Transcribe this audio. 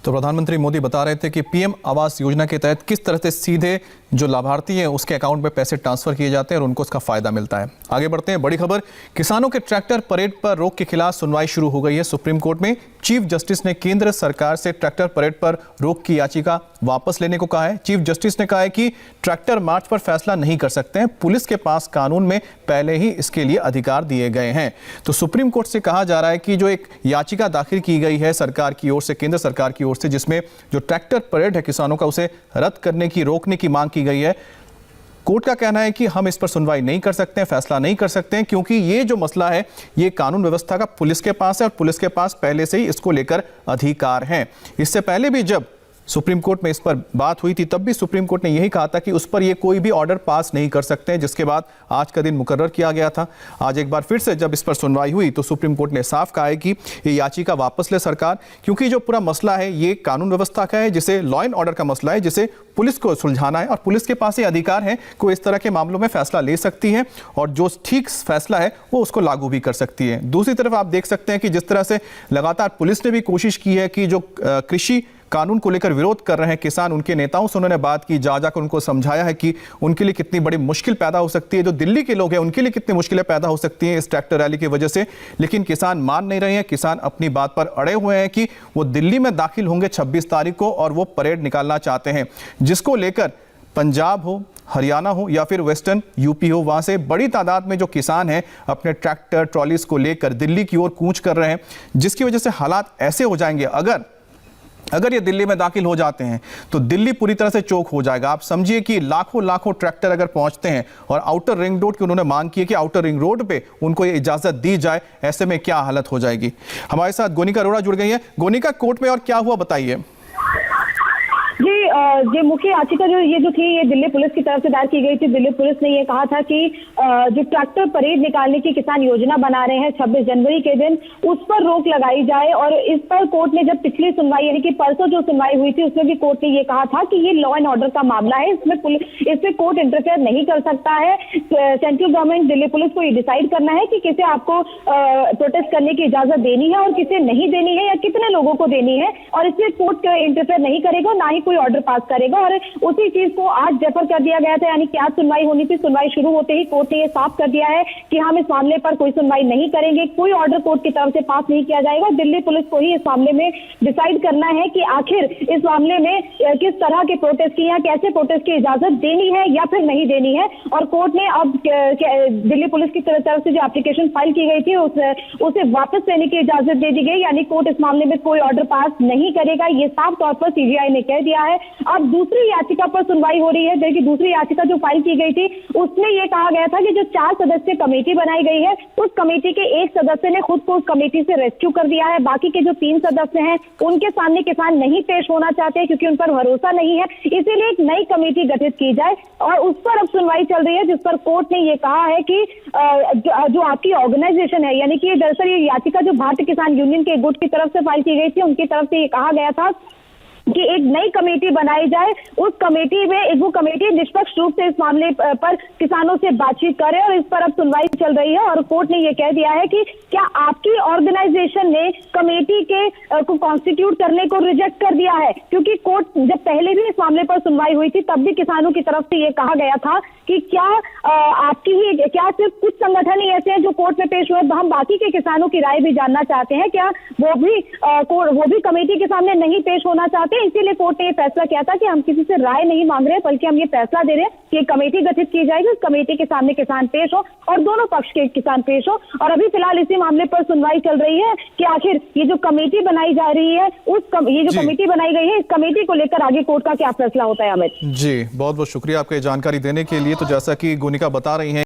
तो प्रधानमंत्री मोदी बता रहे थे कि पीएम आवास योजना के तहत किस तरह से सीधे जो लाभार्थी हैं उसके अकाउंट में पैसे ट्रांसफर किए जाते हैं और उनको उसका फायदा मिलता है। आगे बढ़ते हैं, बड़ी खबर, किसानों के ट्रैक्टर परेड पर रोक के खिलाफ सुनवाई शुरू हो गई है। सुप्रीम कोर्ट में चीफ जस्टिस ने केंद्र सरकार से ट्रैक्टर परेड पर रोक की याचिका वापस लेने को कहा है। चीफ जस्टिस ने कहा है कि ट्रैक्टर मार्च पर फैसला नहीं कर सकते हैं, पुलिस के पास कानून में पहले ही इसके लिए अधिकार दिए गए हैं। तो सुप्रीम कोर्ट से कहा जा रहा है कि जो एक याचिका दाखिल की गई है सरकार की ओर से, केंद्र सरकार की ओर से, जिसमें जो ट्रैक्टर परेड है किसानों का उसे रद्द करने की, रोकने की मांग की गई है, कोर्ट का कहना है कि हम इस पर सुनवाई नहीं कर सकते हैं, फैसला नहीं कर सकते हैं, क्योंकि ये जो मसला है ये कानून व्यवस्था का पुलिस के पास है और पुलिस के पास पहले से ही इसको लेकर अधिकार हैं। इससे पहले भी जब सुप्रीम कोर्ट में इस पर बात हुई थी तब भी सुप्रीम कोर्ट ने यही कहा था कि उस पर ये कोई भी ऑर्डर पास नहीं कर सकते हैं, जिसके बाद आज का दिन मुकर्रर किया गया था। आज एक बार फिर से जब इस पर सुनवाई हुई तो सुप्रीम कोर्ट ने साफ कहा है कि ये याचिका वापस ले सरकार, क्योंकि जो पूरा मसला है ये कानून व्यवस्था का है, जिसे लॉ एंड ऑर्डर का मसला है, जिसे पुलिस को सुलझाना है और पुलिस के पास ये अधिकार है कि इस तरह के मामलों में फैसला ले सकती है और जो ठीक फैसला है वो उसको लागू भी कर सकती है। दूसरी तरफ आप देख सकते हैं कि जिस तरह से लगातार पुलिस ने भी कोशिश की है कि जो कृषि कानून को लेकर विरोध कर रहे हैं किसान, उनके नेताओं से उन्होंने बात की, जा जाकर उनको समझाया है कि उनके लिए कितनी बड़ी मुश्किल पैदा हो सकती है, जो दिल्ली के लोग हैं उनके लिए कितनी मुश्किलें पैदा हो सकती हैं इस ट्रैक्टर रैली की वजह से। लेकिन किसान मान नहीं रहे हैं, किसान अपनी बात पर अड़े हुए हैं कि वो दिल्ली में दाखिल होंगे 26 तारीख को और वो परेड निकालना चाहते हैं, जिसको लेकर पंजाब हो, हरियाणा हो या फिर वेस्टर्न यूपी हो, वहां से बड़ी तादाद में जो किसान हैं अपने ट्रैक्टर ट्रॉलीज को लेकर दिल्ली की ओर कूच कर रहे हैं, जिसकी वजह से हालात ऐसे हो जाएंगे, अगर ये दिल्ली में दाखिल हो जाते हैं तो दिल्ली पूरी तरह से चौक हो जाएगा। आप समझिए कि लाखों ट्रैक्टर अगर पहुंचते हैं और आउटर रिंग रोड की उन्होंने मांग की है कि आउटर रिंग रोड पे उनको ये इजाजत दी जाए, ऐसे में क्या हालत हो जाएगी। हमारे साथ गोनिका अरोड़ा जुड़ गई है। गोनिका, कोर्ट में और क्या हुआ बताइए। जी, ये मुख्य याचिका जो थी ये दिल्ली पुलिस की तरफ से दायर की गई थी। दिल्ली पुलिस ने ये कहा था कि जो ट्रैक्टर परेड निकालने की किसान योजना बना रहे हैं 26 जनवरी के दिन, उस पर रोक लगाई जाए। और इस पर कोर्ट ने जब पिछली सुनवाई यानी कि परसों जो सुनवाई हुई थी उसमें भी कोर्ट ने ये कहा था कि ये लॉ एंड ऑर्डर का मामला है, इसमें कोर्ट इंटरफेयर नहीं कर सकता है। सेंट्रल गवर्नमेंट, दिल्ली पुलिस को ये डिसाइड करना है कि किसे आपको प्रोटेस्ट करने की इजाजत देनी है और किसे नहीं देनी है या कितने लोगों को देनी है, और इसमें कोर्ट इंटरफेयर नहीं करेगा, ना ही कोई ऑर्डर पास करेगा। और उसी चीज को आज डेफर कर दिया गया था, यानी कि आज सुनवाई होनी थी। सुनवाई शुरू होते ही कोर्ट ने ये साफ कर दिया है कि हम इस मामले पर कोई सुनवाई नहीं करेंगे, कोई ऑर्डर कोर्ट की तरफ से पास नहीं किया जाएगा। दिल्ली पुलिस को ही इस मामले में डिसाइड करना है कि आखिर इस मामले में किस तरह के प्रोटेस्ट की या कैसे प्रोटेस्ट की इजाजत देनी है या फिर नहीं देनी है। और कोर्ट ने अब दिल्ली पुलिस की तरफ से जो एप्लीकेशन फाइल की गई थी उसे वापस लेने की इजाजत दे दी गई, यानी कोर्ट इस मामले में कोई ऑर्डर पास नहीं करेगा, ये साफ तौर पर सीबीआई ने कह दिया है। अब दूसरी याचिका पर सुनवाई हो रही है। देखिए, दूसरी याचिका जो फाइल की गई थी उसमें यह कहा गया था कि जो 4 सदस्यीय कमेटी बनाई गई है उस कमेटी के एक सदस्य ने खुद को उस कमेटी से रेस्क्यू कर दिया है। बाकी के जो 3 सदस्य हैं उनके सामने किसान नहीं पेश होना चाहते क्योंकि उन पर भरोसा नहीं है, इसीलिए एक नई कमेटी गठित की जाए और उस पर अब सुनवाई चल रही है, जिस पर कोर्ट ने यह कहा है कि जो आपकी ऑर्गेनाइजेशन है, यानी कि दरअसल ये याचिका जो भारतीय किसान यूनियन के गुट की तरफ से फाइल की गई थी, उनकी तरफ से ये कहा गया था कि एक नई कमेटी बनाई जाए। उस कमेटी में वो कमेटी निष्पक्ष रूप से इस मामले पर किसानों से बातचीत करे और इस पर अब सुनवाई चल रही है। और कोर्ट ने ये कह दिया है कि क्या आपकी ऑर्गेनाइजेशन ने कमेटी के को कॉन्स्टिट्यूट करने को रिजेक्ट कर दिया है, क्योंकि कोर्ट जब पहले भी इस मामले पर सुनवाई हुई थी तब भी किसानों की तरफ से ये कहा गया था कि क्या सिर्फ कुछ संगठन ही ऐसे हैं जो कोर्ट में पेश हुए, हम बाकी के किसानों की राय भी जानना चाहते हैं, क्या वो भी कमेटी के सामने नहीं पेश होना चाहते। इसीलिए कोर्ट ने यह फैसला किया था कि हम किसी से राय नहीं मांग रहे, बल्कि हम ये फैसला दे रहे हैं कि कमेटी गठित की जाएगी, उस कमेटी के सामने किसान पेश हो और दोनों पक्ष के किसान पेश हो। और अभी फिलहाल इसी मामले पर सुनवाई चल रही है कि आखिर ये जो कमेटी बनाई जा रही है ये जो कमेटी बनाई गई है, इस कमेटी को लेकर आगे कोर्ट का क्या फैसला होता है। अमित जी, बहुत बहुत शुक्रिया आपको जानकारी देने के लिए। तो जैसा कि गोनिका बता रही हैं